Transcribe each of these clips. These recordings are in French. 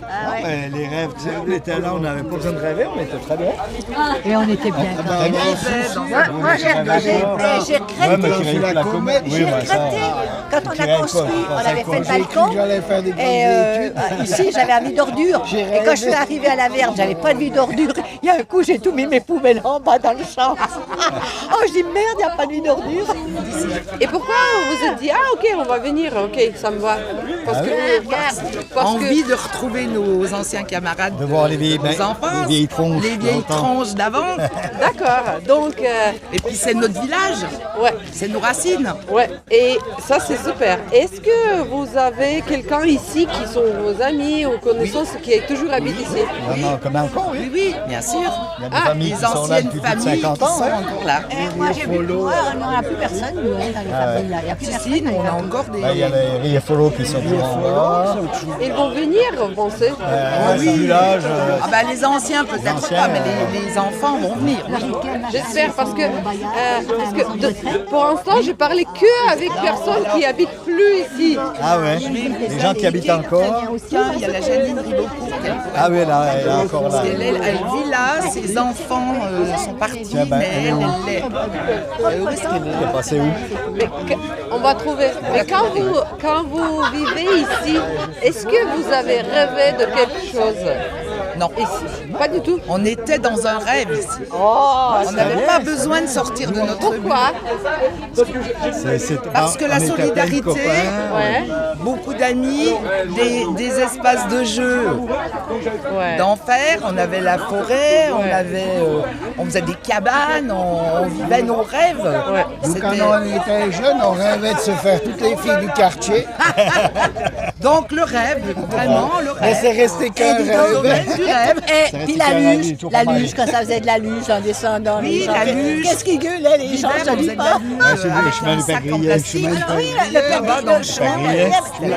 Ah ouais. Ouais, les rêves, tu sais, on était là, on n'avait pas besoin de rêver, on était très bien. Et on était bien. Moi, j'ai regretté. Ouais, mais qui rêve la comète. J'ai regretté quand on a construit, on avait fait le balcon. Et ici, j'avais un vide d'ordures. Et quand je suis arrivée à la Verne, j'avais pas de vide d'ordures. Il y a un coup, j'ai tout mis mes poubelles en bas dans le champ. Oh, je dis merde, il n'y a pas de vide d'ordures. Et pourquoi vous vous êtes dit, ah ok, on va venir, ok, ça me va. Parce que, Envie de retrouver nos anciens camarades, De voir les vieilles, nos enfants, les vieilles tronches. les vieilles d'antan. tronches d'avant. D'accord, donc, Et puis c'est notre village, ouais, c'est nos racines. ouais, et ça c'est super. Est-ce que vous avez quelqu'un ici qui sont vos amis ou connaissances qui toujours habite ici? Vraiment, comme encore, oui. Oui, oui, bien sûr. Il y a des familles Les qui sont là anciennes depuis plus de familles 50 qui ans. sont hein. encore là. Moi, j'ai vu, on n'a plus personne, nous, dans les familles. Il n'y a plus Si, personne. si, nous on a encore des... Ben, il y a les Riefolo qui sont toujours là. Ils vont venir, vous pensez? Ouais, c'est un village. Ah bah, les anciens peut-être anciens, pas, mais les enfants vont venir. J'espère parce que pour l'instant, j'ai parlé que avec personnes qui habitent plus ici. Ah ouais, les gens qui habitent encore. Il y a la Janine Ribocourt. Ah oui, là, elle est encore là. Elle vit là, ses enfants sont partis, Tiens, ben, mais elle est où où est-ce qu'elle Elle est passée où? Mais on va trouver. Mais quand vous vivez ici, est-ce que vous avez rêvé de quelque chose Non, ici? Pas du tout. on était dans un rêve ici. Oh, On n'avait pas besoin de sortir de notre bulle. pourquoi? Parce que la on était plein de solidarité, copains. Ouais, beaucoup d'amis, des espaces de jeu ouais. d'enfer, on avait la forêt, on faisait des cabanes, on vivait nos rêves. Nous, quand C'était- on était jeunes, on rêvait de se faire toutes les filles du quartier. Donc le rêve, vraiment le Mais c'est rêve. resté qu'un Le rêve. domaine du rêve. Et Ça puis reste la qu'un avis, luge, toujours la pas mal. luge, quand ça faisait de la luge en descendant. Oui, les gens. la luge. Qu'est-ce qu'ils gueulaient, les gens, L'hiver, je on dis faisait de pas. la luge, c'est le avec chemin un du sac en Pagrier, le plastique. chemin du Ah oui, le Là-bas dans le champ, Pagrier.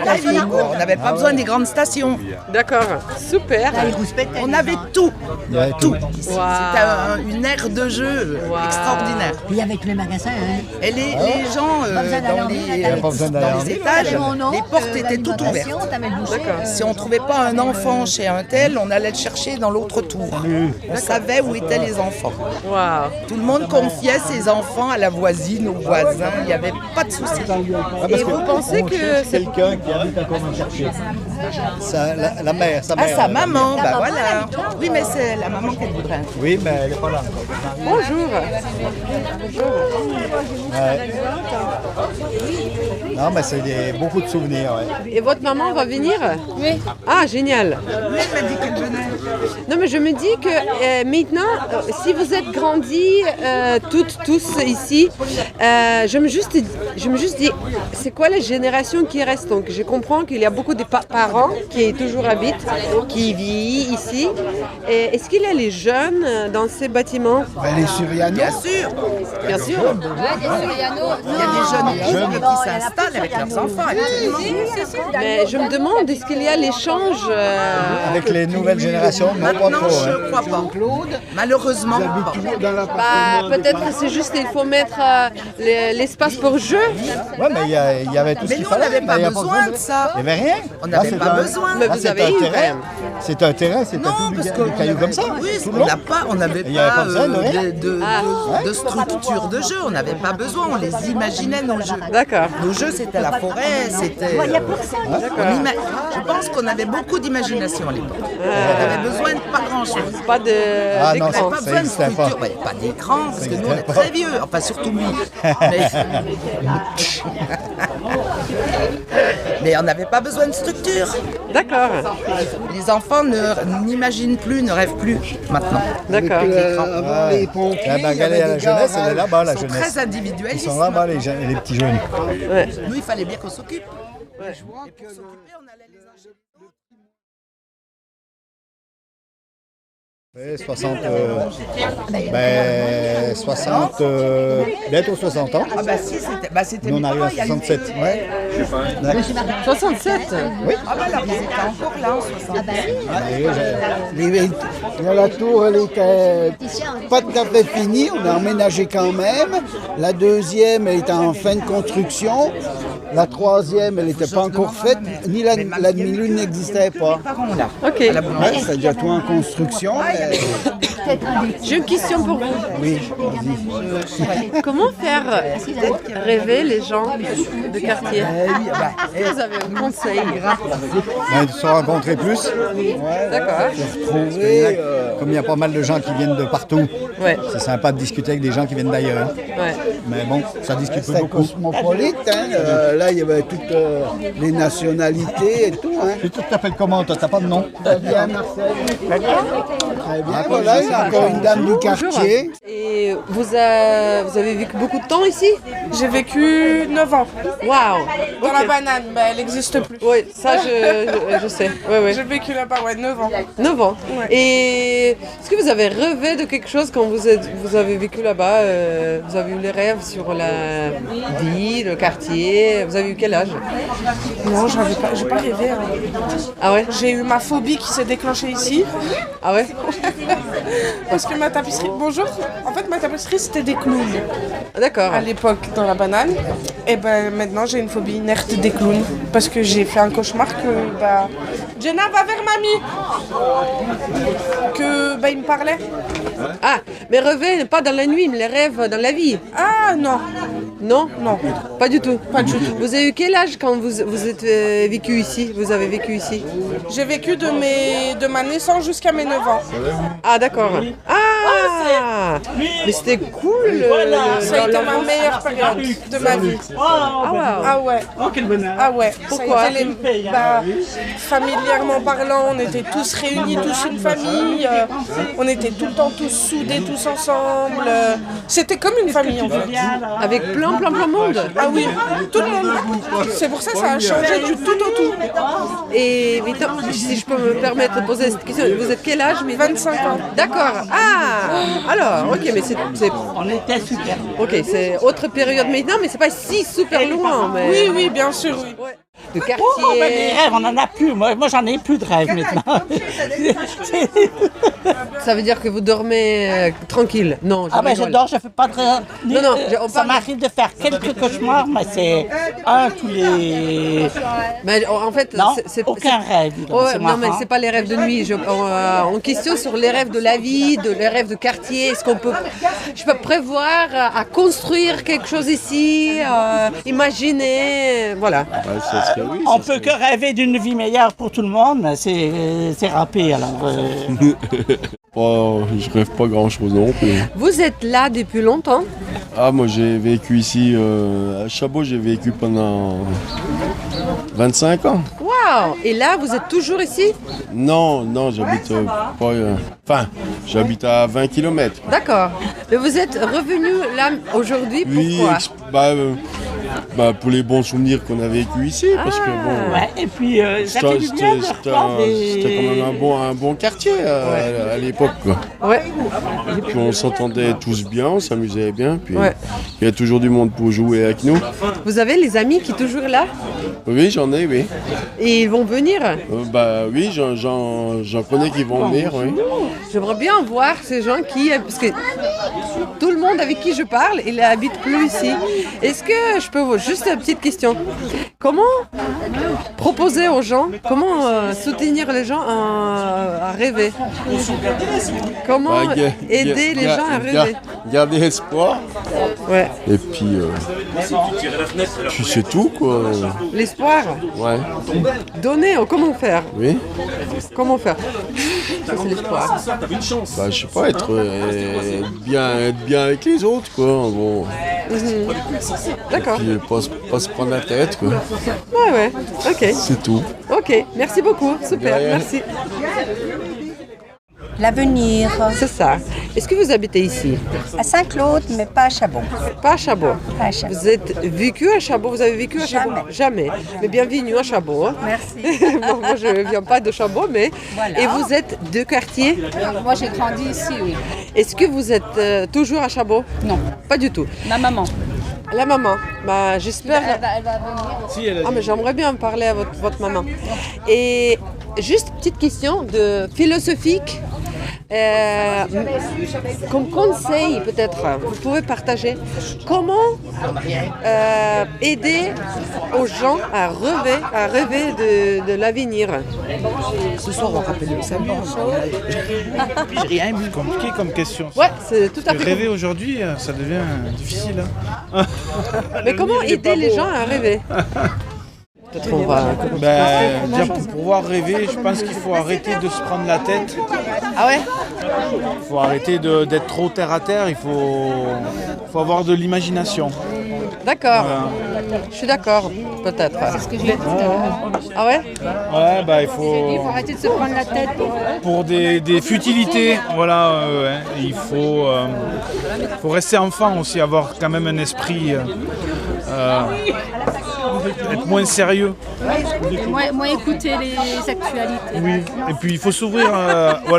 la ville, on n'avait pas besoin des grandes stations. D'accord, super. Là, ils rouspétaient, On les avait gens. tout, Il y avait tout. tout. Ici. Wow. C'était une aire de jeu extraordinaire. Puis il y avait tous les magasins. Hein. Et les gens Pas besoin d'aller dans en ville, les, t'avais pas besoin d'aller en dans les ville. étages, T'avais mon nom, les portes étaient toutes ouvertes. l'alimentation, t'avais le boucher. Si on ne trouvait pas un enfant chez un tel, on allait le chercher dans l'autre tour. On savait où étaient les enfants. Waouh. Tout le monde confiait ses enfants à la voisine, aux voisins. Il n'y avait pas de souci. Et vous pensez que c'est Quelqu'un qui habite encore dans le quartier. La mère, sa Ah, mère. sa maman, bah maman, voilà. Oui, mais c'est la maman qu'elle voudrait. Oui, mais elle n'est pas là. bonjour? Ouais. Non, mais c'est beaucoup de souvenirs. Ouais. Et votre maman va venir? Oui. Ah, génial. Oui, elle m'a dit qu'elle venait. Non, mais je me dis que maintenant, si vous êtes grandis tous ici, je me juste dis, c'est quoi la génération qui reste? Donc, je comprends qu'il y a beaucoup de parents qui toujours habitent, qui vivent ici. Et est-ce qu'il y a les jeunes dans ces bâtiments? Ben, les Surianos. Bien sûr. Bien sûr. Il y a des jeunes couples qui s'installent avec leurs enfants. Mais je me demande, est-ce qu'il y a l'échange Avec les nouvelles générations, non, pas Maintenant, trop. je hein. ne crois pas. Malheureusement pas. Toujours dans la peut-être que c'est juste qu'il faut mettre l'espace pour jeu. Ouais, mais il y avait tout ce Mais qu'il nous, on fallait. n'avait pas mais il y a besoin de ça. Il n'y avait rien. On Là, n'avait c'est pas un- besoin. Mais là, vous c'est avez un eu, terrain. quand même. C'est un terrain, c'était Non, tout parce du qu'on caillou comme ça. Oui, tout le on long. n'a pas, on n'avait Il y avait pas pas besoin de rien. de structure de jeu. On n'avait pas besoin. On les imaginait nos jeux. D'accord. Nos jeux, c'était la forêt, c'était. Je pense qu'on avait beaucoup d'imagination à l'époque. On avait besoin de pas grand-chose. Pas de Ah, d'écran. non, On n'avait pas ça besoin de existait pas. structure. Ouais, pas d'écran, parce que nous, on est existait très vieux. Enfin, surtout lui. Mais on n'avait pas besoin de structure. D'accord. Les enfants n'imaginent plus, ne rêvent plus maintenant. D'accord. Avant les pompiers, Ah, il ben, y avait regardez, à la des jeunesse, elle est garages. là-bas, la Ils sont jeunesse. très individualistes. Ils sont là-bas, les petits jeunes. Nous, il fallait bien qu'on s'occupe. Et pour s'occuper, on allait les ingénieurs. 60, 60 bientôt 60 ans. Ah bah si, c'était Nous on arrive à il y a 67. Ouais. D'accord. 67. Oui. Ah bah alors, ils étaient encore là en 60. La tour, elle était pas tout à fait finie, on a emménagé quand même. La deuxième, elle était en fin de construction. La troisième, elle n'était pas encore faite, ni la demi-lune n'existait pas. Ok. Ouais, c'est-à-dire tout en construction. J'ai une question pour vous. Oui, Comment faire rêver les gens de quartier? Vous avez un conseil? De se rencontrer plus. D'accord. trouver. Comme il y a pas mal de gens qui viennent de partout, Ouais. c'est sympa de discuter avec des gens qui viennent d'ailleurs. Ouais. Mais bon, ça discute pas C'était beaucoup. cosmopolite, hein. Là il y avait toutes les nationalités et tout. Hein. Tu t'appelles comment toi? T'as pas de nom? Très bien, Marcel. Très bien, voilà, il y a encore une dame du quartier. Et vous avez vécu beaucoup de temps ici? J'ai vécu 9 ans Waouh. dans la banane, mais elle n'existe plus. Oui, ça je sais. Ouais. J'ai vécu là-bas, 9 ans. 9 ans. Et est-ce que vous avez rêvé de quelque chose quand vous avez vécu là-bas? Vous avez eu les rêves sur la vie, le quartier? Vous avez eu quel âge? Non, j'ai pas rêvé. Hein. Ah ouais? J'ai eu ma phobie qui s'est déclenchée ici. Ah ouais? Parce que ma tapisserie, bonjour, en fait ma tapisserie c'était des clowns D'accord. à l'époque dans la banane. Et ben maintenant j'ai une phobie inerte des clowns. Parce que j'ai fait un cauchemar que Jenna va vers mamie. Que il me parlait. Ah, mais rêver pas dans la nuit, mais les rêves dans la vie. Ah non. Non? Non. Pas du tout. Pas du tout. Vous avez eu quel âge quand vous êtes vécu ici? Vous avez vécu ici? J'ai vécu de ma naissance jusqu'à mes 9 ans. Ah d'accord. Ah, mais c'était cool. Ça a été ma meilleure période de ma vie. Ah ouais. Ah ouais. Ah ouais. Pourquoi? Ça a été familièrement parlant, on était tous réunis, tous une famille. On était tout le temps tous soudés, tous ensemble. C'était comme une famille en fait. Avec plein de monde. Ah oui, tout le monde. C'est pour ça que ça a changé du tout au tout. Et maintenant, si je peux me permettre de poser cette question, vous êtes quel âge? 25 ans. D'accord. Ah, alors, ok, mais c'est... On était super. Ok, c'est autre période maintenant, mais c'est pas si super loin. Mais... Oui, bien sûr, oui. Ouais. De quartier. Oh, ben les rêves, on en a plus. Moi j'en ai plus de rêves maintenant. Ça veut dire que vous dormez tranquille? Non, Ah ben je dors, je fais pas de rêves. Non, on ça parle- m'arrive de faire quelques cauchemars, mais c'est un tous les... Mais en fait, Non, aucun rêve. dis donc, Ouais, c'est non, mais marrant. c'est pas les rêves de nuit. On question sur les rêves de la vie, les rêves de quartier. Est-ce qu'on peut, je peux prévoir à construire quelque chose ici, imaginer, voilà. On peut que rêver d'une vie meilleure pour tout le monde, mais c'est râpé alors. Oh, je rêve pas grand chose non plus. Vous êtes là depuis longtemps? Ah, moi j'ai vécu ici à Chabot, j'ai vécu pendant 25 ans. Waouh! Et là, vous êtes toujours ici? Non, j'habite pas. Enfin, j'habite à 20 km. D'accord. Mais vous êtes revenu là aujourd'hui, Oui, pourquoi? pour les bons souvenirs qu'on a vécu ici, parce que bon. Ouais, et puis ça fait du bien de c'était reprendre quand même un bon quartier à l'époque, quoi. Ouais. Puis on s'entendait tous bien, on s'amusait bien, puis Ouais. il y a toujours du monde pour jouer avec nous. Vous avez les amis qui sont toujours là? Oui, j'en ai, oui. Et ils vont venir? Oui, j'en connais qui vont venir, oui. J'aimerais bien voir ces gens qui... Parce que tout le monde avec qui je parle, il n'habite plus ici. Est-ce que je peux... Juste une petite question. Comment proposer aux gens, comment soutenir les gens à rêver? Comment aider les gens à rêver? Garder espoir. Ouais. Et puis c'est tout, quoi. L'espoir. Ouais. Donner, comment faire? Oui. Comment faire? Ça, c'est l'espoir. Je sais pas, être bien avec les autres, quoi. Bon. D'accord. Puis pas se prendre la tête, quoi. Ouais. Ok. C'est tout. Ok. Merci beaucoup. Super. De rien. Merci. L'avenir. C'est ça. Est-ce que vous habitez ici? À Saint-Claude, mais pas à Chabot. Pas à Chabot. Pas à Chabot. Vous êtes vécu à Chabot? Vous avez vécu à Chabot? Jamais. Mais bienvenue à Chabot. Hein. Merci. Bon, moi, je ne viens pas de Chabot, mais... Voilà. Et vous êtes de quartier? Moi, j'ai grandi ici, oui. Est-ce que vous êtes toujours à Chabot? Non. Pas du tout. Ma maman. La maman, bah, j'espère... Elle va venir. Ah, mais j'aimerais bien parler à votre maman. Et juste petite question de philosophique. Comme conseil peut-être, vous pouvez partager comment aider aux gens à rêver de l'avenir. Ce soir, on rappelle le samedi. J'ai rien vu. Compliqué comme question. Ouais, c'est tout à fait. Rêver aujourd'hui, ça devient difficile. Hein. Mais comment aider les gens à rêver? Peut-être on va... Déjà pour pouvoir rêver, je pense qu'il faut arrêter de se prendre la tête. Ah ouais? Il faut arrêter d'être trop terre à terre, il faut avoir de l'imagination. D'accord, Voilà. je suis d'accord, peut-être. C'est ce que j'ai dit tout à l'heure. Ah ouais? Ouais, il Il faut arrêter de se prendre la tête pour des futilités, voilà, il faut rester enfant aussi, avoir quand même un esprit, être moins sérieux. Moi, écouter les actualités. Oui. Et puis il faut s'ouvrir,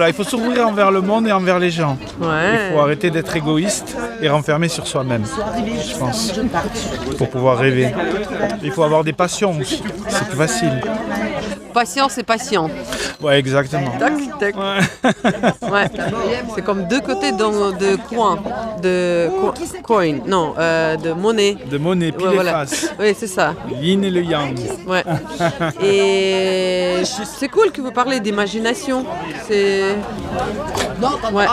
il faut s'ouvrir envers le monde et envers les gens. Ouais. Il faut arrêter d'être égoïste et renfermer sur soi-même, je pense, pour pouvoir rêver. Il faut avoir des passions aussi, c'est plus facile. Patience et patient. Ouais, exactement. Tac, tac. Ouais. C'est comme deux côtés de coin, coin, non, de monnaie. De monnaie, pile et face. Oui, c'est ça. Yin et le yang. Ouais. Et c'est cool que vous parlez d'imagination. C'est... Ouais.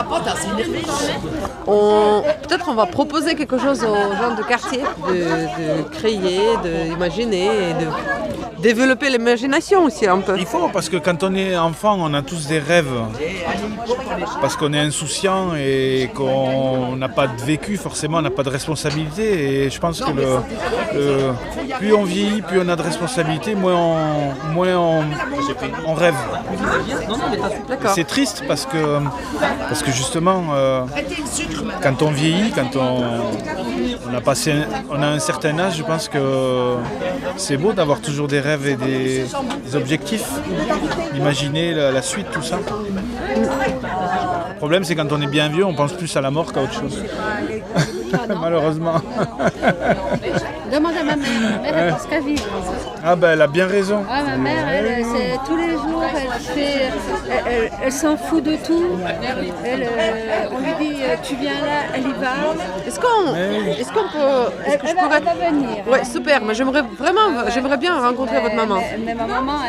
Peut-être on va proposer quelque chose aux gens de quartier, de créer, d'imaginer et de développer l'imagination aussi un peu. Il faut, parce que quand on est enfant, on a tous des rêves. Parce qu'on est insouciant et qu'on n'a pas de vécu, forcément, on n'a pas de responsabilité. Et je pense que plus on vieillit, plus on a de responsabilités, moins on rêve. C'est triste parce que justement, quand on vieillit, quand on a un certain âge, je pense que c'est beau d'avoir toujours des rêves et des objectifs, d'imaginer la suite, tout ça. Le problème, c'est quand on est bien vieux, on pense plus à la mort qu'à autre chose. Malheureusement. Demande à ma mère. Ma mère, elle pense qu'à vivre. Ah ben, elle a bien raison. Ah, ma mère, elle, c'est tous les jours, elle s'en fout de tout. On lui dit, tu viens là, elle y va. Est-ce qu'on peut... Elle va venir. Ouais, super. Mais j'aimerais bien rencontrer votre maman. Mais ma maman,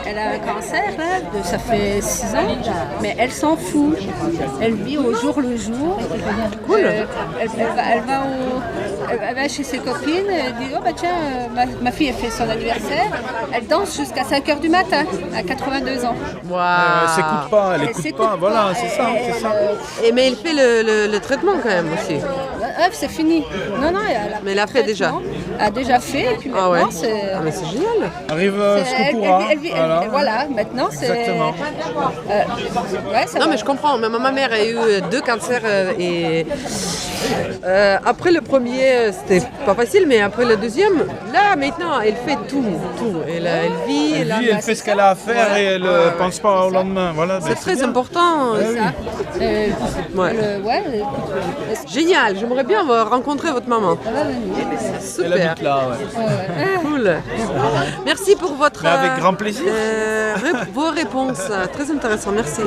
elle a un cancer, là, ça fait 6 ans, mais elle s'en fout. Elle vit au jour le jour. Cool. Elle va chez ses copines, elle dit, oh bah tiens, ma fille a fait son anniversaire, elle danse jusqu'à 5h du matin, à 82 ans. Wow. Elle s'écoute pas, elle écoute pas, voilà, c'est ça. Mais elle fait le traitement quand même aussi. C'est fini. Non, mais elle a fait déjà. Elle a déjà fait, et puis maintenant c'est... Ah mais c'est génial. Arrive ce qu'on pourra. Voilà, maintenant c'est... Exactement. Non mais je comprends, mais ma mère a eu 2 cancers et après le premier c'était pas facile, mais après le deuxième, là maintenant elle fait tout. Elle vit, elle fait ce qu'elle a à faire et elle ne pense pas au lendemain. Voilà, c'est très important. Génial, j'aimerais bien rencontrer votre maman. Super. Elle habite là, ouais. Cool. Merci pour votre... Mais avec grand plaisir. Vos réponses, très intéressant, merci.